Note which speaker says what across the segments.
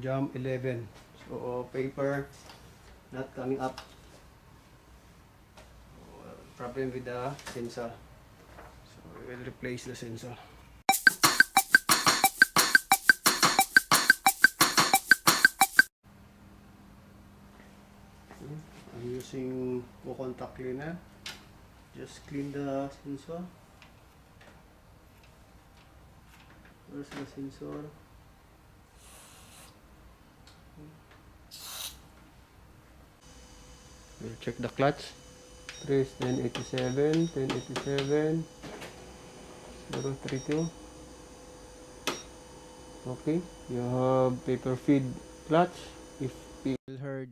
Speaker 1: jam 11. So paper not coming up. Problem with the sensor. So we will replace the sensor. I'm using contact cleaner. Just clean the sensor. Where's the sensor? We'll check the clutch. Trace 1087, 1087, 032. Okay, you have paper feed clutch. If people heard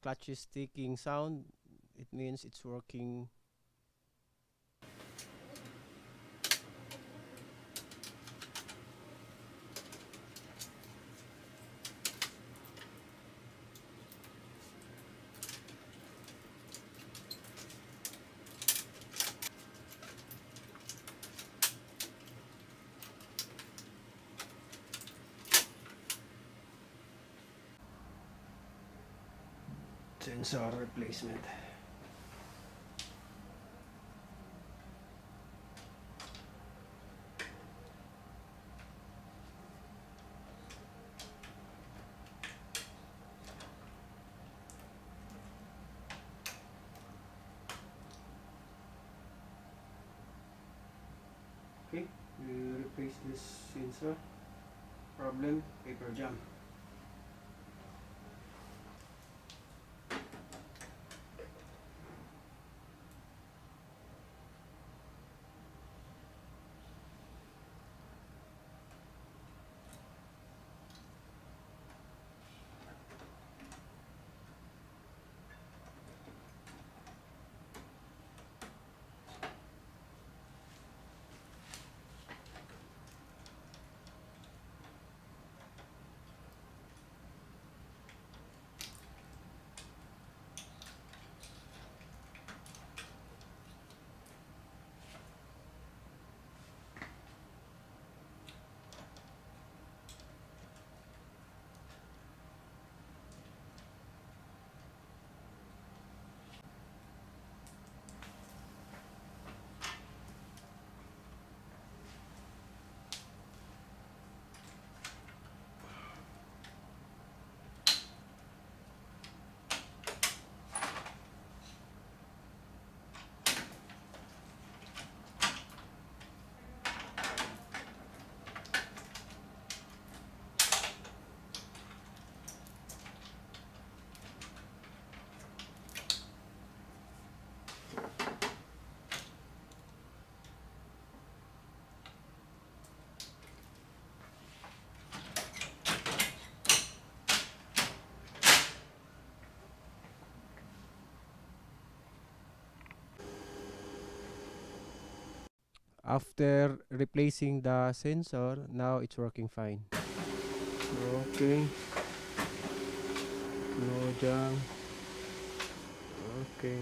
Speaker 1: clutch is ticking sound, it means it's working. Sensor replacement. Okay, we replace this sensor. Problem, paper jam. After replacing the sensor, now it's working fine. Okay. No jam. Okay.